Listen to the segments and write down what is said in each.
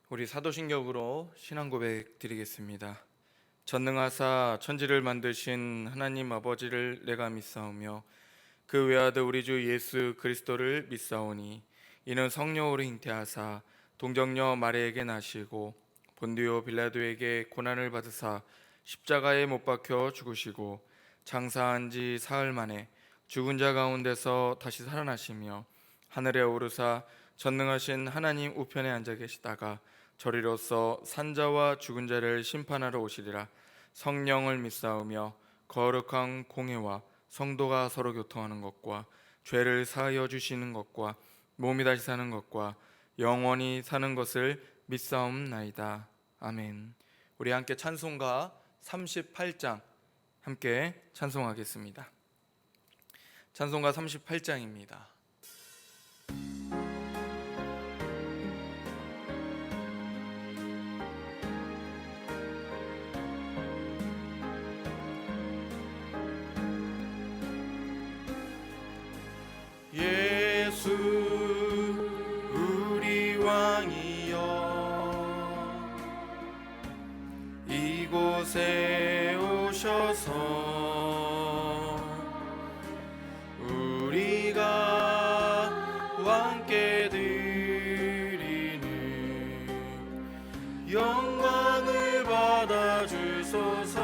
우리 사도신경으로 신앙 고백 드리겠습니다. 전능하사 천지를 만드신 하나님 아버지를 내가 믿사오며 그 외아들 우리 주 예수 그리스도를 믿사오니 이는 성령으로 잉태하사 동정녀 마리아에게 나시고 본디오 빌라도에게 고난을 받으사 십자가에 못 박혀 죽으시고 장사한 지 사흘 만에 죽은 자 가운데서 다시 살아나시며 하늘에 오르사 전능하신 하나님 우편에 앉아 계시다가 저리로서 산자와 죽은 자를 심판하러 오시리라. 성령을 믿사오며 거룩한 공회와 성도가 서로 교통하는 것과 죄를 사하여 주시는 것과 몸이 다시 사는 것과 영원히 사는 것을 믿사옵나이다. 아멘. 우리 함께 찬송가 38장 함께 찬송하겠습니다. 찬송가 38장입니다. 예수 우리 왕이여 이곳에 오셔서 우리가 왕께 드리는 영광을 받아 주소서.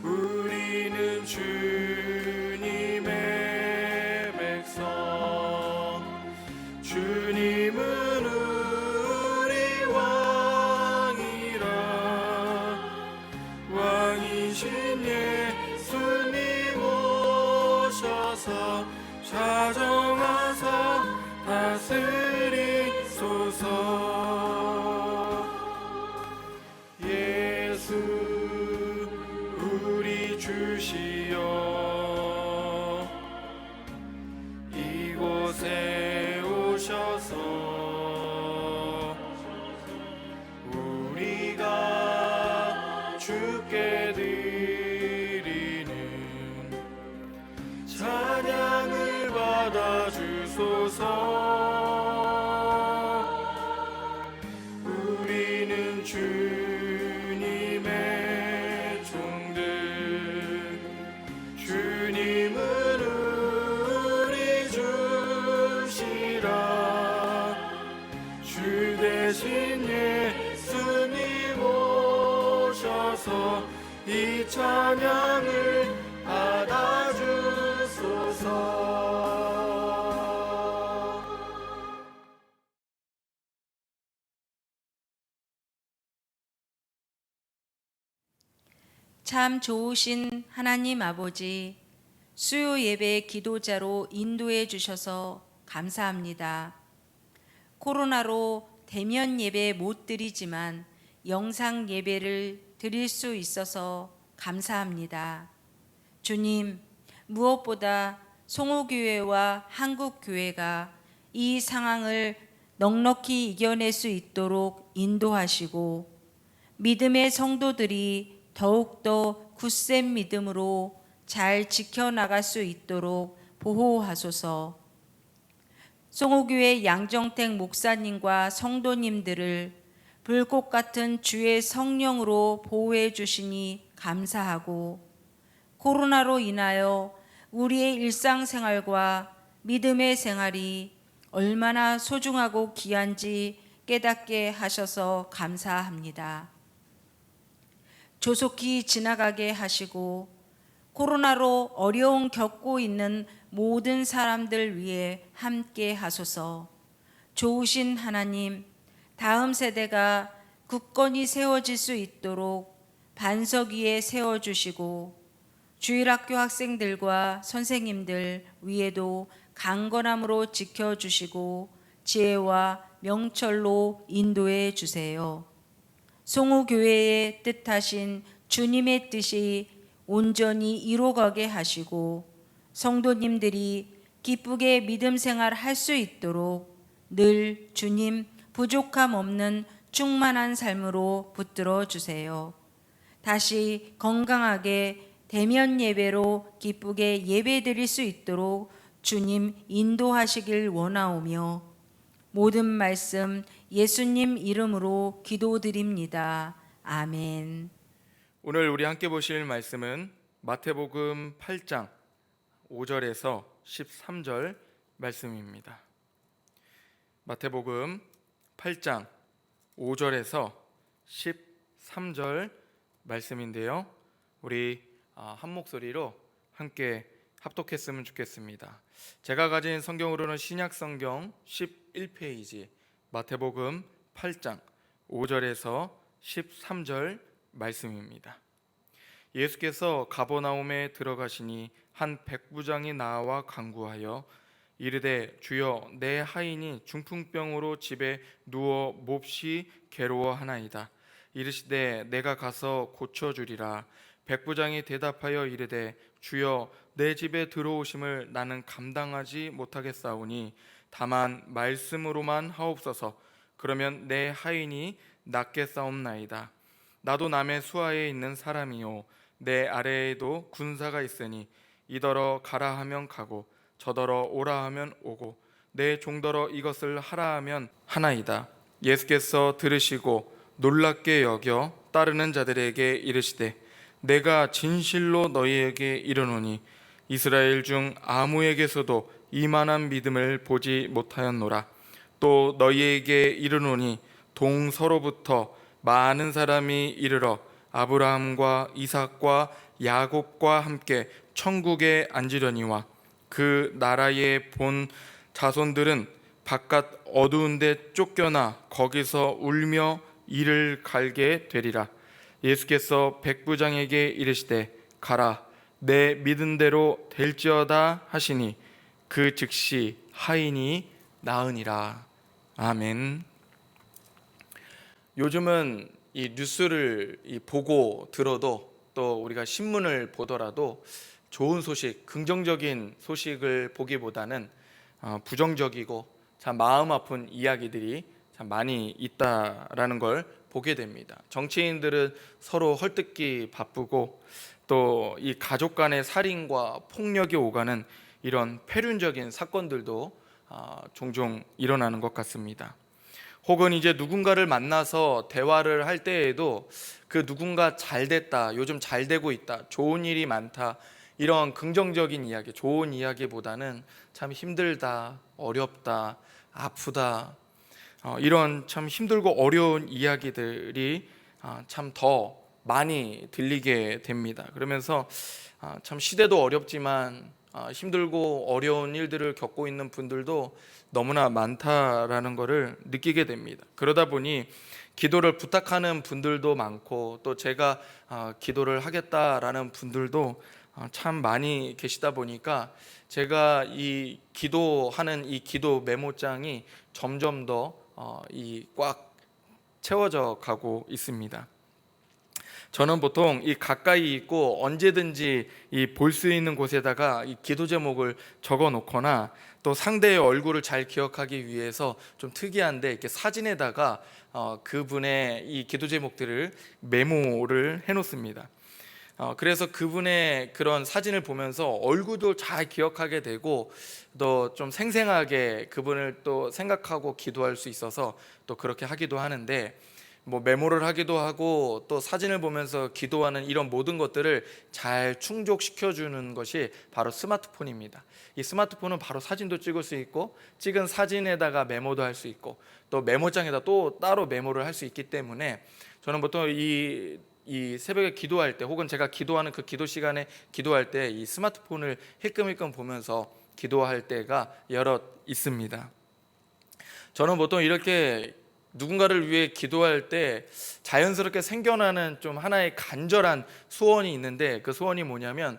우리는 주님의 백성, 주님은 우리 왕이라. 왕이신 예수님 오셔서 자정하사 다스리소서. 예수 우리 주시여 이곳에 오셔서 우리가 주께 드리는 찬양을 받아 주소서. 우리는 주님의 종들, 주님은 우리 주시여 이 찬양을 받아주소서. 참 좋으신 하나님 아버지, 수요 예배 기도자로 인도해 주셔서 감사합니다. 코로나로 대면 예배 못 드리지만 영상 예배를 드릴 수 있어서 감사합니다. 주님, 무엇보다 송호교회와 한국교회가 이 상황을 넉넉히 이겨낼 수 있도록 인도하시고 믿음의 성도들이 더욱더 굳센 믿음으로 잘 지켜나갈 수 있도록 보호하소서. 송호교회 양정택 목사님과 성도님들을 불꽃 같은 주의 성령으로 보호해 주시니 감사하고, 코로나로 인하여 우리의 일상생활과 믿음의 생활이 얼마나 소중하고 귀한지 깨닫게 하셔서 감사합니다. 조속히 지나가게 하시고 코로나로 어려움 겪고 있는 모든 사람들 위해 함께 하소서. 좋으신 하나님, 다음 세대가 굳건히 세워질 수 있도록 반석 위에 세워주시고 주일학교 학생들과 선생님들 위에도 강건함으로 지켜주시고 지혜와 명철로 인도해 주세요. 송호교회의 뜻하신 주님의 뜻이 온전히 이루어가게 하시고 성도님들이 기쁘게 믿음 생활 할 수 있도록 늘 주님 부족함 없는 충만한 삶으로 붙들어 주세요. 다시 건강하게 대면 예배로 기쁘게 예배 드릴 수 있도록 주님 인도하시길 원하오며 모든 말씀 예수님 이름으로 기도드립니다. 아멘. 오늘 우리 함께 보실 말씀은 마태복음 8장 5절에서 13절 말씀입니다. 마태복음 8장 5절에서 13절 말씀인데요. 우리 한 목소리로 함께 합독했으면 좋겠습니다. 제가 가진 성경으로는 신약성경 11페이지 마태복음 8장 5절에서 13절 말씀입니다. 예수께서 가버나움에 들어가시니 한 백부장이 나와 간구하여 이르되 주여 내 하인이 중풍병으로 집에 누워 몹시 괴로워하나이다. 이르시되 내가 가서 고쳐주리라. 백부장이 대답하여 이르되 주여 내 집에 들어오심을 나는 감당하지 못하겠사오니 다만 말씀으로만 하옵소서. 그러면 내 하인이 낫겠사옵나이다. 나도 남의 수하에 있는 사람이요 내 아래에도 군사가 있으니 이더러 가라 하면 가고 저더러 오라 하면 오고 내 종더러 이것을 하라 하면 하나이다. 예수께서 들으시고 놀랍게 여겨 따르는 자들에게 이르시되 내가 진실로 너희에게 이르노니 이스라엘 중 아무에게서도 이만한 믿음을 보지 못하였노라. 또 너희에게 이르노니 동서로부터 많은 사람이 이르러 아브라함과 이삭과 야곱과 함께 천국에 앉으려니와 그 나라에 본 자손들은 바깥 어두운 데 쫓겨나 거기서 울며 이를 갈게 되리라. 예수께서 백부장에게 이르시되 가라 내 믿은 대로 될지어다 하시니 그 즉시 하인이 나으니라. 아멘. 요즘은 이 뉴스를 보고 들어도 또 우리가 신문을 보더라도 좋은 소식, 긍정적인 소식을 보기보다는 부정적이고 참 마음 아픈 이야기들이 참 많이 있다라는 걸 보게 됩니다. 정치인들은 서로 헐뜯기 바쁘고 또 이 가족 간의 살인과 폭력이 오가는 이런 폐륜적인 사건들도 종종 일어나는 것 같습니다. 혹은 이제 누군가를 만나서 대화를 할 때에도 그 누군가 잘 됐다, 요즘 잘 되고 있다, 좋은 일이 많다, 이런 긍정적인 이야기, 좋은 이야기보다는 참 힘들다, 어렵다, 아프다, 이런 참 힘들고 어려운 이야기들이 참 더 많이 들리게 됩니다. 그러면서 참 시대도 어렵지만 힘들고 어려운 일들을 겪고 있는 분들도 너무나 많다라는 것을 느끼게 됩니다. 그러다 보니 기도를 부탁하는 분들도 많고 또 제가 기도를 하겠다라는 분들도 참 많이 계시다 보니까 제가 이 기도하는 이 기도 메모장이 점점 더 꽉 채워져 가고 있습니다. 저는 보통 이 가까이 있고 언제든지 이 볼 수 있는 곳에다가 이 기도 제목을 적어 놓거나 또 상대의 얼굴을 잘 기억하기 위해서 좀 특이한데 이렇게 사진에다가 그분의 이 기도 제목들을 메모를 해 놓습니다. 그래서 그분의 그런 사진을 보면서 얼굴도 잘 기억하게 되고 또 좀 생생하게 그분을 또 생각하고 기도할 수 있어서 또 그렇게 하기도 하는데, 뭐 메모를 하기도 하고 또 사진을 보면서 기도하는 이런 모든 것들을 잘 충족시켜 주는 것이 바로 스마트폰입니다. 이 스마트폰은 바로 사진도 찍을 수 있고 찍은 사진에다가 메모도 할 수 있고 또 메모장에다 또 따로 메모를 할 수 있기 때문에 저는 보통 이 새벽에 기도할 때 혹은 제가 기도하는 그 기도 시간에 기도할 때 이 스마트폰을 힐끔힐끔 보면서 기도할 때가 여럿 있습니다. 저는 보통 이렇게 누군가를 위해 기도할 때 자연스럽게 생겨나는 좀 하나의 간절한 소원이 있는데, 그 소원이 뭐냐면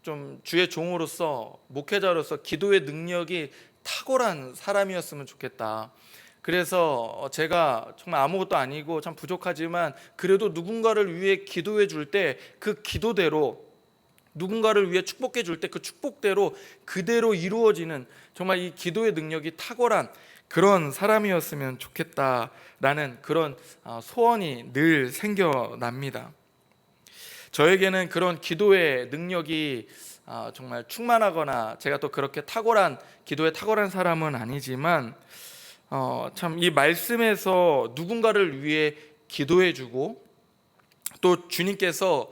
좀 주의 종으로서 목회자로서 기도의 능력이 탁월한 사람이었으면 좋겠다. 그래서 제가 정말 아무것도 아니고 참 부족하지만 그래도 누군가를 위해 기도해 줄 때 그 기도대로, 누군가를 위해 축복해 줄 때 그 축복대로 그대로 이루어지는 정말 이 기도의 능력이 탁월한 그런 사람이었으면 좋겠다라는 그런 소원이 늘 생겨납니다. 저에게는 그런 기도의 능력이 정말 충만하거나 제가 또 그렇게 탁월한 기도에 탁월한 사람은 아니지만 참 이 말씀에서 누군가를 위해 기도해주고 또 주님께서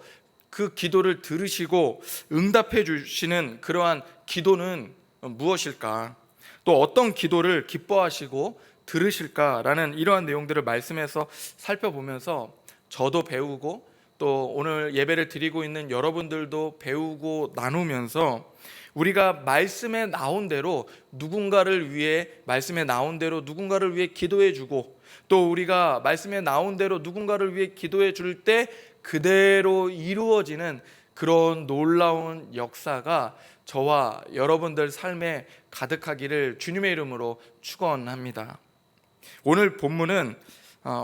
그 기도를 들으시고 응답해 주시는 그러한 기도는 무엇일까? 또 어떤 기도를 기뻐하시고 들으실까라는 이러한 내용들을 말씀에서 살펴보면서 저도 배우고 또 오늘 예배를 드리고 있는 여러분들도 배우고 나누면서 우리가 말씀에 나온 대로 누군가를 위해 말씀에 나온 대로 누군가를 위해 기도해 주고 또 우리가 말씀에 나온 대로 누군가를 위해 기도해 줄 때 그대로 이루어지는 그런 놀라운 역사가 저와 여러분들 삶에 가득하기를 주님의 이름으로 축원합니다. 오늘 본문은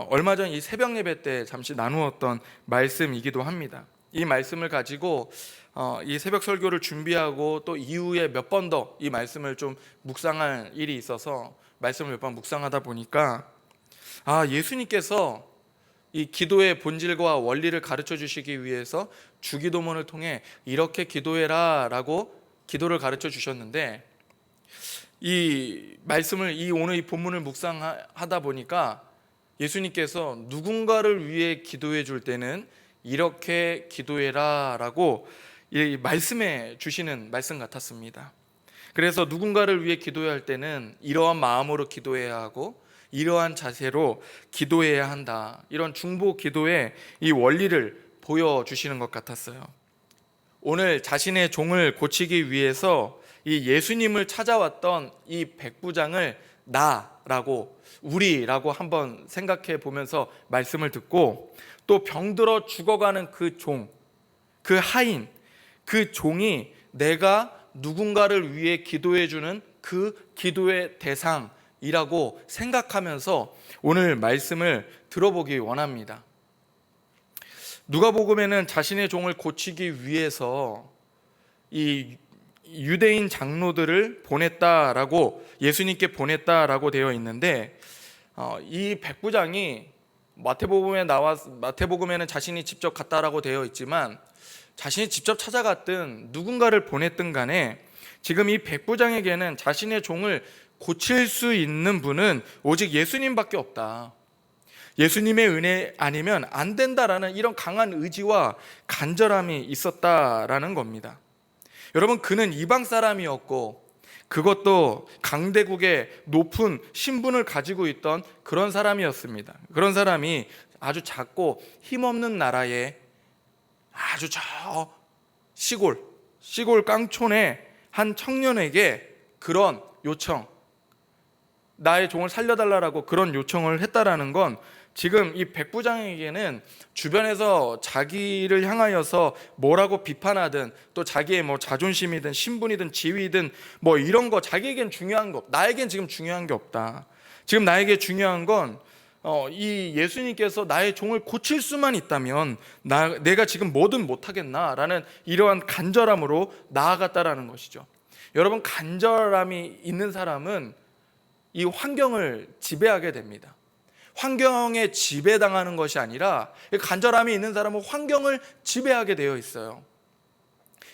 얼마 전 이 새벽 예배 때 잠시 나누었던 말씀이기도 합니다. 이 말씀을 가지고 이 새벽 설교를 준비하고 또 이후에 몇 번 더 이 말씀을 좀 묵상할 일이 있어서 말씀을 몇 번 묵상하다 보니까 예수님께서 이 기도의 본질과 원리를 가르쳐 주시기 위해서 주기도문을 통해 이렇게 기도해라 라고 기도를 가르쳐 주셨는데, 이 말씀을 오늘 이 본문을 묵상하다 보니까 예수님께서 누군가를 위해 기도해 줄 때는 이렇게 기도해라 라고 이 말씀해 주시는 말씀 같았습니다. 그래서 누군가를 위해 기도해야 할 때는 이러한 마음으로 기도해야 하고 이러한 자세로 기도해야 한다, 이런 중보 기도의 이 원리를 보여주시는 것 같았어요. 오늘 자신의 종을 고치기 위해서 이 예수님을 찾아왔던 이 백부장을 나라고 우리라고 한번 생각해 보면서 말씀을 듣고 또 병들어 죽어가는 그 종, 그 하인, 그 종이 내가 누군가를 위해 기도해 주는 그 기도의 대상이라고 생각하면서 오늘 말씀을 들어보기 원합니다. 누가복음에는 자신의 종을 고치기 위해서 이 유대인 장로들을 보냈다라고, 예수님께 보냈다라고 되어 있는데 이 백부장이 마태복음에는 자신이 직접 갔다라고 되어 있지만 자신이 직접 찾아갔든 누군가를 보냈든 간에 지금 이 백부장에게는 자신의 종을 고칠 수 있는 분은 오직 예수님밖에 없다, 예수님의 은혜 아니면 안 된다라는 이런 강한 의지와 간절함이 있었다라는 겁니다. 여러분, 그는 이방 사람이었고 그것도 강대국의 높은 신분을 가지고 있던 그런 사람이었습니다. 그런 사람이 아주 작고 힘없는 나라에 아주 저 시골 깡촌의 한 청년에게 그런 요청, 나의 종을 살려달라고 그런 요청을 했다라는 건 지금 이 백부장에게는 주변에서 자기를 향하여서 뭐라고 비판하든 또 자기의 뭐 자존심이든 신분이든 지위든 뭐 이런 거 자기에겐 중요한 거, 나에겐 지금 중요한 게 없다. 지금 나에게 중요한 건 이 예수님께서 나의 종을 고칠 수만 있다면 내가 지금 뭐든 못하겠나라는 이러한 간절함으로 나아갔다라는 것이죠. 여러분, 간절함이 있는 사람은 이 환경을 지배하게 됩니다. 환경에 지배당하는 것이 아니라 간절함이 있는 사람은 환경을 지배하게 되어 있어요.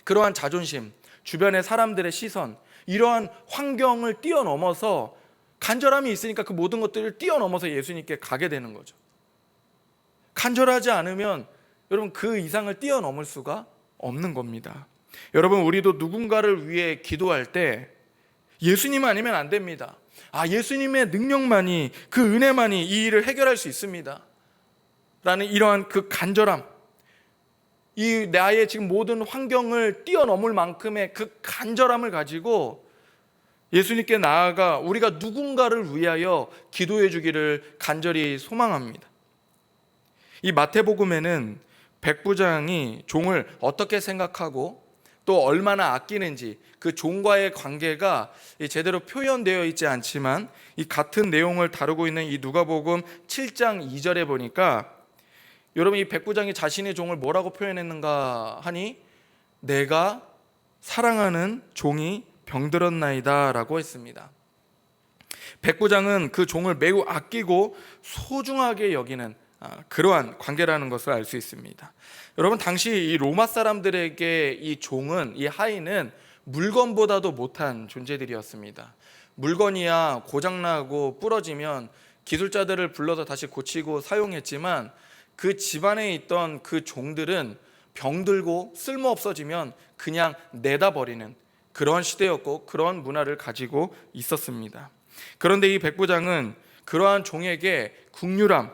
그러한 자존심, 주변의 사람들의 시선, 이러한 환경을 뛰어넘어서 간절함이 있으니까 그 모든 것들을 뛰어넘어서 예수님께 가게 되는 거죠. 간절하지 않으면 여러분 그 이상을 뛰어넘을 수가 없는 겁니다. 여러분, 우리도 누군가를 위해 기도할 때 예수님 아니면 안 됩니다. 예수님의 능력만이, 그 은혜만이 이 일을 해결할 수 있습니다 라는 이러한 그 간절함, 이 나의 지금 모든 환경을 뛰어넘을 만큼의 그 간절함을 가지고 예수님께 나아가 우리가 누군가를 위하여 기도해 주기를 간절히 소망합니다. 이 마태복음에는 백부장이 종을 어떻게 생각하고 또 얼마나 아끼는지 그 종과의 관계가 제대로 표현되어 있지 않지만 이 같은 내용을 다루고 있는 이 누가복음 7장 2절에 보니까 여러분, 이 백부장이 자신의 종을 뭐라고 표현했는가 하니 내가 사랑하는 종이 병들었나이다 라고 했습니다. 백부장은 그 종을 매우 아끼고 소중하게 여기는 그러한 관계라는 것을 알 수 있습니다. 여러분, 당시 이 로마 사람들에게 이 종은, 이 하인은 물건보다도 못한 존재들이었습니다. 물건이야 고장나고 부러지면 기술자들을 불러서 다시 고치고 사용했지만 그 집안에 있던 그 종들은 병들고 쓸모 없어지면 그냥 내다 버리는 그런 시대였고 그런 문화를 가지고 있었습니다. 그런데 이 백부장은 그러한 종에게 긍휼함,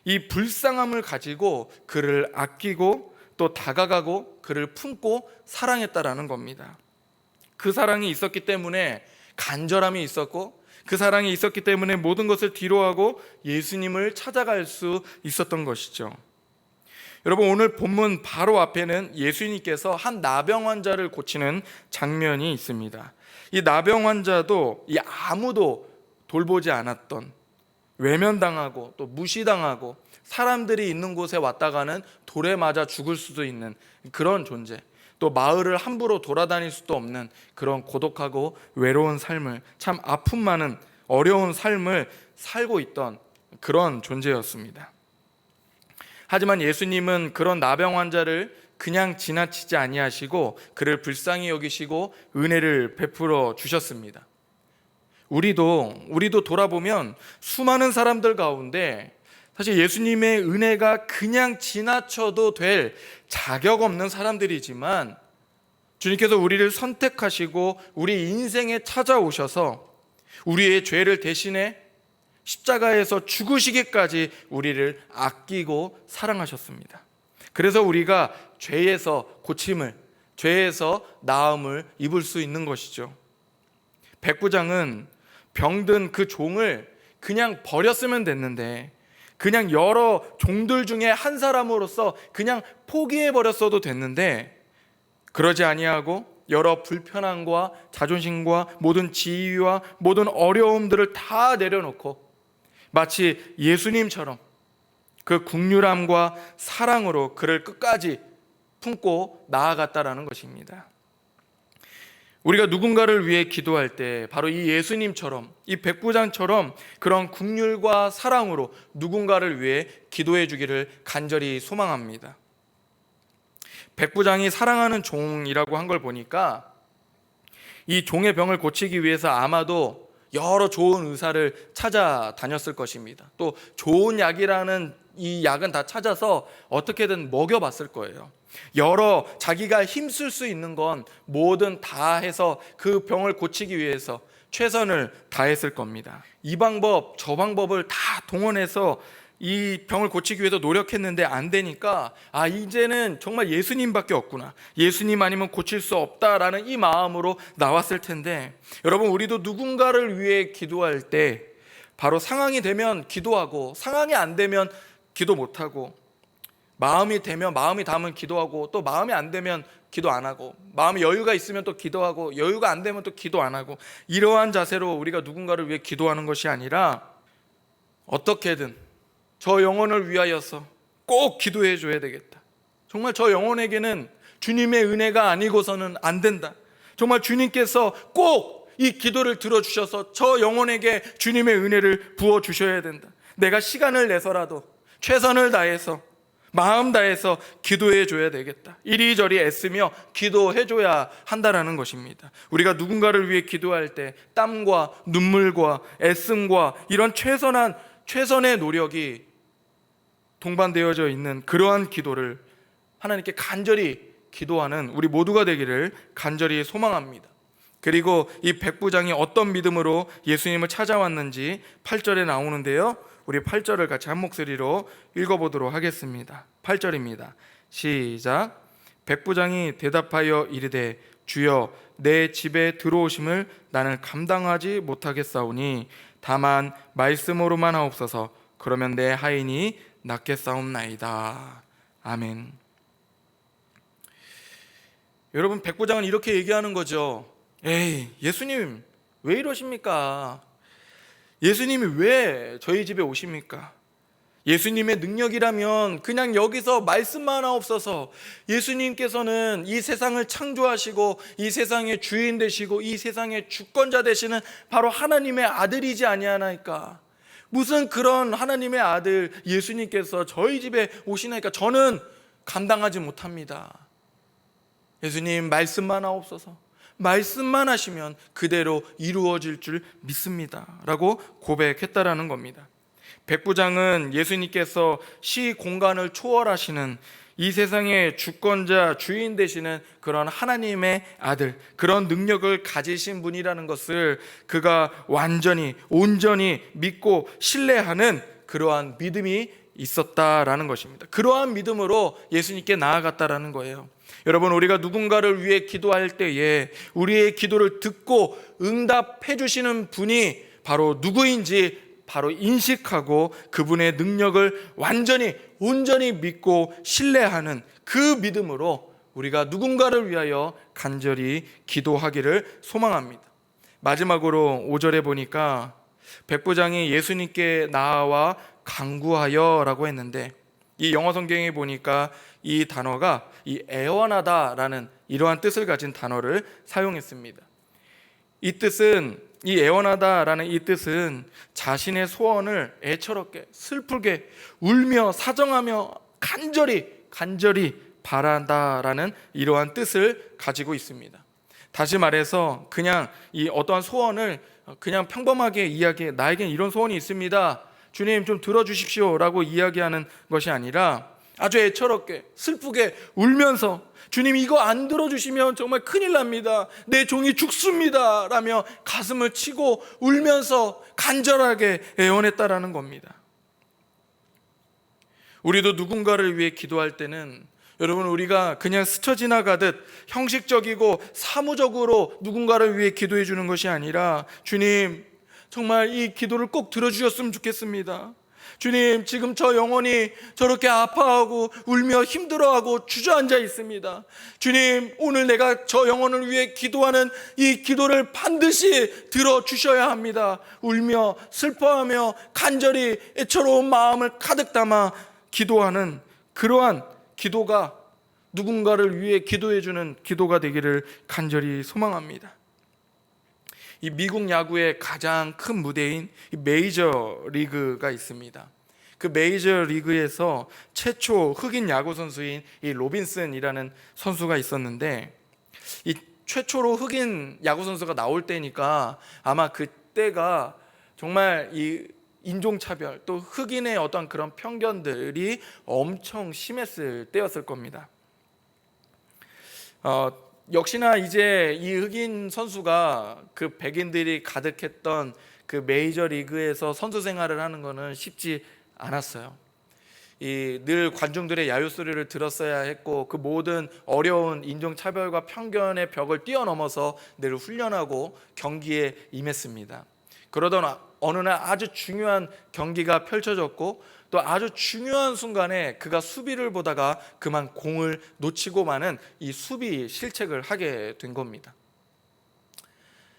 이 불쌍함을 가지고 그를 아끼고 또 다가가고 그를 품고 사랑했다라는 겁니다. 그 사랑이 있었기 때문에 간절함이 있었고 그 사랑이 있었기 때문에 모든 것을 뒤로하고 예수님을 찾아갈 수 있었던 것이죠. 여러분, 오늘 본문 바로 앞에는 예수님께서 한 나병 환자를 고치는 장면이 있습니다. 이 나병 환자도 아무도 돌보지 않았던, 외면당하고 또 무시당하고 사람들이 있는 곳에 왔다 가는 돌에 맞아 죽을 수도 있는 그런 존재, 또 마을을 함부로 돌아다닐 수도 없는 그런 고독하고 외로운 삶을, 참 아픔 많은 어려운 삶을 살고 있던 그런 존재였습니다. 하지만 예수님은 그런 나병 환자를 그냥 지나치지 아니하시고 그를 불쌍히 여기시고 은혜를 베풀어 주셨습니다. 우리도 돌아보면 수많은 사람들 가운데 사실 예수님의 은혜가 그냥 지나쳐도 될 자격 없는 사람들이지만 주님께서 우리를 선택하시고 우리 인생에 찾아오셔서 우리의 죄를 대신해 십자가에서 죽으시기까지 우리를 아끼고 사랑하셨습니다. 그래서 우리가 죄에서 고침을, 죄에서 나음을 입을 수 있는 것이죠. 백부장은 병든 그 종을 그냥 버렸으면 됐는데 그냥 여러 종들 중에 한 사람으로서 그냥 포기해 버렸어도 됐는데 그러지 아니하고 여러 불편함과 자존심과 모든 지위와 모든 어려움들을 다 내려놓고 마치 예수님처럼 그 긍휼함과 사랑으로 그를 끝까지 품고 나아갔다라는 것입니다. 우리가 누군가를 위해 기도할 때 바로 이 예수님처럼, 이 백부장처럼 그런 긍휼과 사랑으로 누군가를 위해 기도해 주기를 간절히 소망합니다. 백부장이 사랑하는 종이라고 한 걸 보니까 이 종의 병을 고치기 위해서 아마도 여러 좋은 의사를 찾아다녔을 것입니다. 또 좋은 약이라는 이 약은 다 찾아서 어떻게든 먹여봤을 거예요. 여러 자기가 힘쓸 수 있는 건 뭐든 다 해서 그 병을 고치기 위해서 최선을 다했을 겁니다. 이 방법 저 방법을 다 동원해서 이 병을 고치기 위해서 노력했는데 안 되니까 이제는 정말 예수님밖에 없구나, 예수님 아니면 고칠 수 없다라는 이 마음으로 나왔을 텐데, 여러분, 우리도 누군가를 위해 기도할 때 바로 상황이 되면 기도하고, 상황이 안 되면 기도 못하고, 마음이 되면, 마음이 닿으면 기도하고, 또 마음이 안 되면 기도 안 하고, 마음이 여유가 있으면 또 기도하고, 여유가 안 되면 또 기도 안 하고, 이러한 자세로 우리가 누군가를 위해 기도하는 것이 아니라 어떻게든 저 영혼을 위하여서 꼭 기도해 줘야 되겠다. 정말 저 영혼에게는 주님의 은혜가 아니고서는 안 된다. 정말 주님께서 꼭 이 기도를 들어주셔서 저 영혼에게 주님의 은혜를 부어주셔야 된다. 내가 시간을 내서라도 최선을 다해서, 마음 다해서 기도해 줘야 되겠다. 이리저리 애쓰며 기도해 줘야 한다라는 것입니다. 우리가 누군가를 위해 기도할 때 땀과 눈물과 애씀과 이런 최선의 노력이 동반되어져 있는 그러한 기도를 하나님께 간절히 기도하는 우리 모두가 되기를 간절히 소망합니다. 그리고 이 백부장이 어떤 믿음으로 예수님을 찾아왔는지 8절에 나오는데요, 우리 8절을 같이 한 목소리로 읽어보도록 하겠습니다. 8절입니다. 시작. 백부장이 대답하여 이르되 주여, 내 집에 들어오심을 나는 감당하지 못하겠사오니 다만 말씀으로만 하옵소서. 그러면 내 하인이 낫겠사옵나이다. 아멘. 여러분, 백부장은 이렇게 얘기하는 거죠. 에이, 예수님 왜 이러십니까? 예수님이 왜 저희 집에 오십니까? 예수님의 능력이라면 그냥 여기서 말씀만 하옵소서. 예수님께서는 이 세상을 창조하시고 이 세상의 주인 되시고 이 세상의 주권자 되시는 바로 하나님의 아들이지 아니하나이까? 무슨 그런 하나님의 아들 예수님께서 저희 집에 오시나이까? 저는 감당하지 못합니다. 예수님 말씀만 하옵소서. 말씀만 하시면 그대로 이루어질 줄 믿습니다 라고 고백했다라는 겁니다. 백부장은 예수님께서 시 공간을 초월하시는 이 세상의 주권자, 주인 되시는 그런 하나님의 아들, 그런 능력을 가지신 분이라는 것을 그가 완전히 온전히 믿고 신뢰하는 그러한 믿음이 있었다라는 것입니다. 그러한 믿음으로 예수님께 나아갔다라는 거예요. 여러분, 우리가 누군가를 위해 기도할 때에 우리의 기도를 듣고 응답해 주시는 분이 바로 누구인지 바로 인식하고 그분의 능력을 완전히 온전히 믿고 신뢰하는 그 믿음으로 우리가 누군가를 위하여 간절히 기도하기를 소망합니다. 마지막으로 5절에 보니까 백부장이 예수님께 나아와 간구하여 라고 했는데, 이 영어 성경에 보니까 이 단어가 이 애원하다라는 이러한 뜻을 가진 단어를 사용했습니다. 이 뜻은, 이 애원하다라는 이 뜻은 자신의 소원을 애처롭게 슬프게 울며 사정하며 간절히 바란다라는 이러한 뜻을 가지고 있습니다. 다시 말해서 그냥 이 어떠한 소원을 그냥 평범하게 이야기해, 나에겐 이런 소원이 있습니다, 주님 좀 들어주십시오 라고 이야기하는 것이 아니라 아주 애처롭게 슬프게 울면서 주님 이거 안 들어주시면 정말 큰일 납니다, 내 종이 죽습니다 라며 가슴을 치고 울면서 간절하게 애원했다라는 겁니다. 우리도 누군가를 위해 기도할 때는 여러분, 우리가 그냥 스쳐 지나가듯 형식적이고 사무적으로 누군가를 위해 기도해 주는 것이 아니라 주님 정말 이 기도를 꼭 들어주셨으면 좋겠습니다. 주님 지금 저 영혼이 저렇게 아파하고 울며 힘들어하고 주저앉아 있습니다. 주님 오늘 내가 저 영혼을 위해 기도하는 이 기도를 반드시 들어주셔야 합니다. 울며 슬퍼하며 간절히 애처로운 마음을 가득 담아 기도하는 그러한 기도가 누군가를 위해 기도해주는 기도가 되기를 간절히 소망합니다. 이 미국 야구의 가장 큰 무대인 이 메이저 리그가 있습니다. 그 메이저 리그에서 최초 흑인 야구 선수인 이 로빈슨이라는 선수가 있었는데, 이 최초로 흑인 야구 선수가 나올 때니까 아마 그때가 정말 이 인종차별 또 흑인의 어떤 그런 편견들이 엄청 심했을 때였을 겁니다. 역시나 이제 이 흑인 선수가 그 백인들이 가득했던 그 메이저 리그에서 선수 생활을 하는 것은 쉽지 않았어요. 늘 관중들의 야유 소리를 들었어야 했고 그 모든 어려운 인종차별과 편견의 벽을 뛰어넘어서 늘 훈련하고 경기에 임했습니다. 그러던 어느 날 아주 중요한 경기가 펼쳐졌고 또 아주 중요한 순간에 그가 수비를 보다가 그만 공을 놓치고 마는 이 수비 실책을 하게 된 겁니다.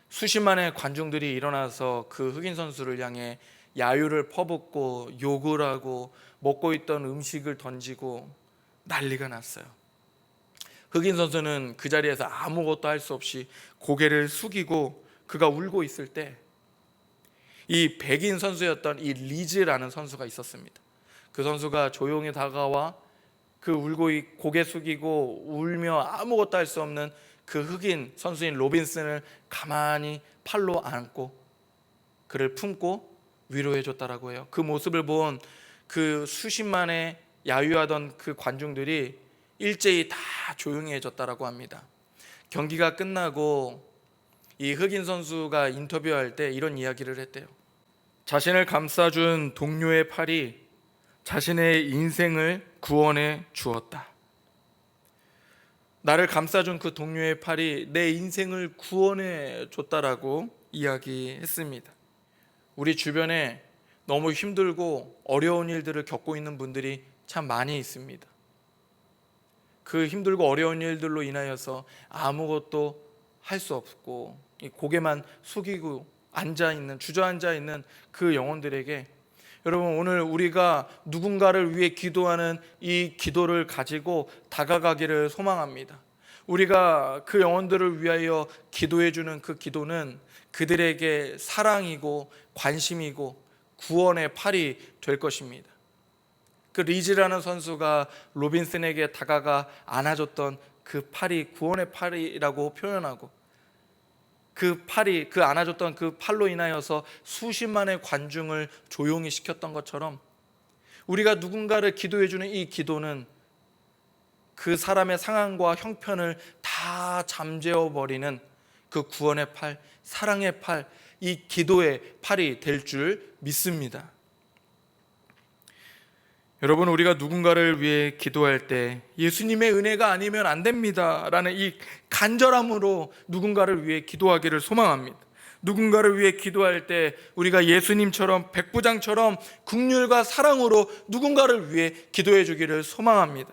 수십만의 관중들이 일어나서 그 흑인 선수를 향해 야유를 퍼붓고 욕을 하고 먹고 있던 음식을 던지고 난리가 났어요. 흑인 선수는 그 자리에서 아무것도 할 수 없이 고개를 숙이고 그가 울고 있을 때 이 백인 선수였던 이 리즈라는 선수가 있었습니다. 그 선수가 조용히 다가와 그 고개 숙이고 울며 아무것도 할 수 없는 그 흑인 선수인 로빈슨을 가만히 팔로 안고 그를 품고 위로해 줬다라고 해요. 그 모습을 본 그 수십만의 야유하던 그 관중들이 일제히 다 조용히 해졌다라고 합니다. 경기가 끝나고 이 흑인 선수가 인터뷰할 때 이런 이야기를 했대요. 자신을 감싸준 동료의 팔이 자신의 인생을 구원해 주었다. 나를 감싸준 그 동료의 팔이 내 인생을 구원해 줬다라고 이야기했습니다. 우리 주변에 너무 힘들고 어려운 일들을 겪고 있는 분들이 참 많이 있습니다. 그 힘들고 어려운 일들로 인하여서 아무것도 할 수 없고 고개만 숙이고 주저앉아 있는 그 영혼들에게 여러분, 오늘 우리가 누군가를 위해 기도하는 이 기도를 가지고 다가가기를 소망합니다. 우리가 그 영혼들을 위하여 기도해 주는 그 기도는 그들에게 사랑이고 관심이고 구원의 팔이 될 것입니다. 그 리즈라는 선수가 로빈슨에게 다가가 안아줬던 그 팔이 구원의 팔이라고 표현하고 그 안아줬던 그 팔로 인하여서 수십만의 관중을 조용히 시켰던 것처럼 우리가 누군가를 기도해주는 이 기도는 그 사람의 상황과 형편을 다 잠재워버리는 그 구원의 팔, 사랑의 팔, 이 기도의 팔이 될 줄 믿습니다. 여러분, 우리가 누군가를 위해 기도할 때 예수님의 은혜가 아니면 안 됩니다 라는 이 간절함으로 누군가를 위해 기도하기를 소망합니다. 누군가를 위해 기도할 때 우리가 예수님처럼 백부장처럼 긍휼과 사랑으로 누군가를 위해 기도해 주기를 소망합니다.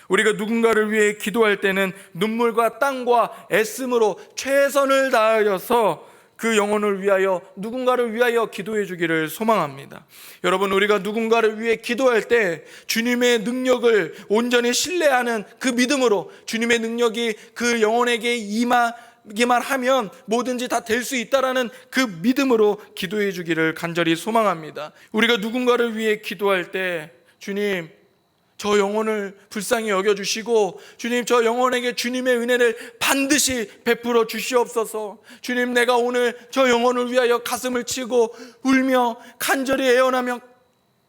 우리가 누군가를 위해 기도할 때는 눈물과 땀과 애씀으로 최선을 다하여서 그 영혼을 위하여 누군가를 위하여 기도해 주기를 소망합니다. 여러분, 우리가 누군가를 위해 기도할 때 주님의 능력을 온전히 신뢰하는 그 믿음으로 주님의 능력이 그 영혼에게 임하기만 하면 뭐든지 다 될 수 있다라는 그 믿음으로 기도해 주기를 간절히 소망합니다. 우리가 누군가를 위해 기도할 때 주님, 저 영혼을 불쌍히 여겨주시고 주님, 저 영혼에게 주님의 은혜를 반드시 베풀어 주시옵소서. 주님, 내가 오늘 저 영혼을 위하여 가슴을 치고 울며 간절히 애원하며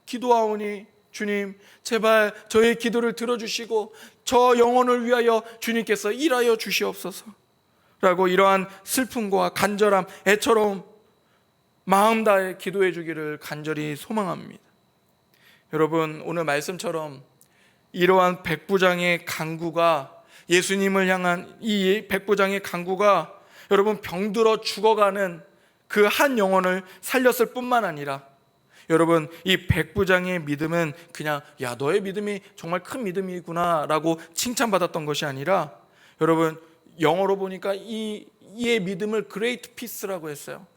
기도하오니 주님, 제발 저의 기도를 들어주시고 저 영혼을 위하여 주님께서 일하여 주시옵소서 라고 이러한 슬픔과 간절함, 애처로움 마음 다해 기도해 주기를 간절히 소망합니다. 여러분, 오늘 말씀처럼 이러한 백부장의 간구가, 예수님을 향한 이 백부장의 간구가 여러분 병들어 죽어가는 그 한 영혼을 살렸을 뿐만 아니라 여러분, 이 백부장의 믿음은 그냥 야, 너의 믿음이 정말 큰 믿음이구나 라고 칭찬받았던 것이 아니라 여러분, 영어로 보니까 이의 믿음을 great peace라고 했어요.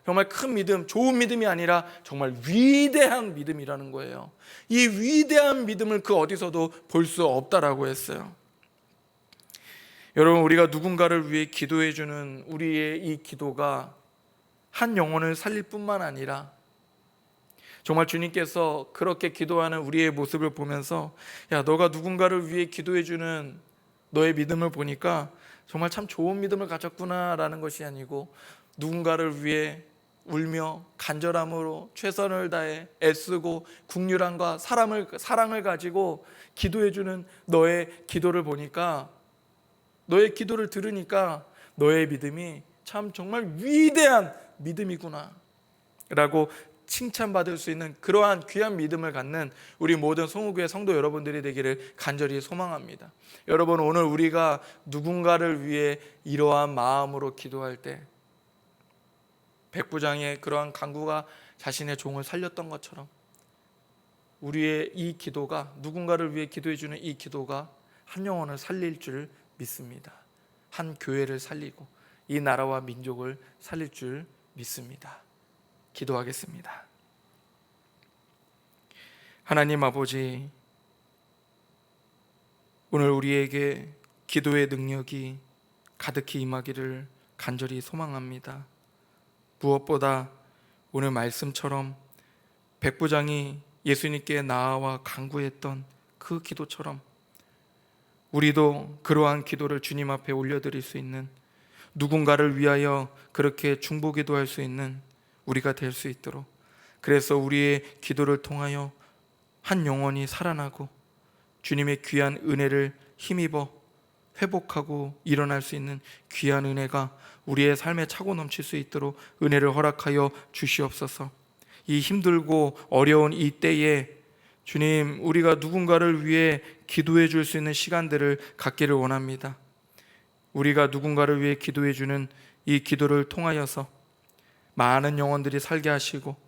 정말 큰 믿음, 좋은 믿음이 아니라 정말 위대한 믿음이라는 거예요. 이 위대한 믿음을 그 어디서도 볼 수 없다라고 했어요. 여러분, 우리가 누군가를 위해 기도해 주는 우리의 이 기도가 한 영혼을 살릴 뿐만 아니라 정말 주님께서 그렇게 기도하는 우리의 모습을 보면서 야, 너가 누군가를 위해 기도해 주는 너의 믿음을 보니까 정말 참 좋은 믿음을 가졌구나라는 것이 아니고 누군가를 위해 울며 간절함으로 최선을 다해 애쓰고 긍휼함과 사랑을 가지고 기도해주는 너의 기도를 보니까, 너의 기도를 들으니까 너의 믿음이 참 정말 위대한 믿음이구나 라고 칭찬받을 수 있는 그러한 귀한 믿음을 갖는 우리 모든 송우교회 성도 여러분들이 되기를 간절히 소망합니다. 여러분, 오늘 우리가 누군가를 위해 이러한 마음으로 기도할 때 백부장의 그러한 간구가 자신의 종을 살렸던 것처럼 우리의 이 기도가, 누군가를 위해 기도해 주는 이 기도가 한 영혼을 살릴 줄 믿습니다. 한 교회를 살리고 이 나라와 민족을 살릴 줄 믿습니다. 기도하겠습니다. 하나님 아버지, 오늘 우리에게 기도의 능력이 가득히 임하기를 간절히 소망합니다. 무엇보다 오늘 말씀처럼 백부장이 예수님께 나아와 간구했던 그 기도처럼 우리도 그러한 기도를 주님 앞에 올려드릴 수 있는, 누군가를 위하여 그렇게 중보기도할 수 있는 우리가 될 수 있도록, 그래서 우리의 기도를 통하여 한 영혼이 살아나고 주님의 귀한 은혜를 힘입어 회복하고 일어날 수 있는 귀한 은혜가 우리의 삶에 차고 넘칠 수 있도록 은혜를 허락하여 주시옵소서. 이 힘들고 어려운 이 때에 주님, 우리가 누군가를 위해 기도해 줄 수 있는 시간들을 갖기를 원합니다. 우리가 누군가를 위해 기도해 주는 이 기도를 통하여서 많은 영혼들이 살게 하시고,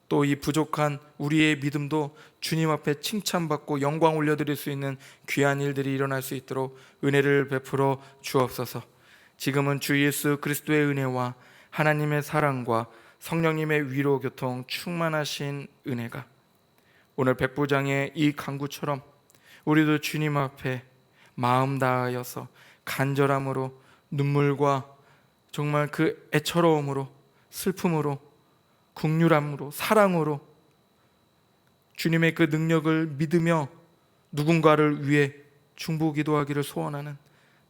또 이 부족한 우리의 믿음도 주님 앞에 칭찬받고 영광 올려드릴 수 있는 귀한 일들이 일어날 수 있도록 은혜를 베풀어 주옵소서. 지금은 주 예수 그리스도의 은혜와 하나님의 사랑과 성령님의 위로 교통 충만하신 은혜가 오늘 백부장의 이 간구처럼 우리도 주님 앞에 마음 다하여서 간절함으로, 눈물과 정말 그 애처로움으로, 슬픔으로, 긍휼함으로, 사랑으로 주님의 그 능력을 믿으며 누군가를 위해 중보 기도하기를 소원하는,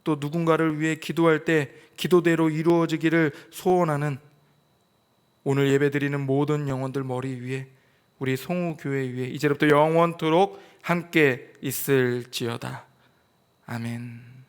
또 누군가를 위해 기도할 때 기도대로 이루어지기를 소원하는 오늘 예배드리는 모든 영혼들 머리 위에, 우리 송우교회 위에 이제부터 영원토록 함께 있을지어다. 아멘.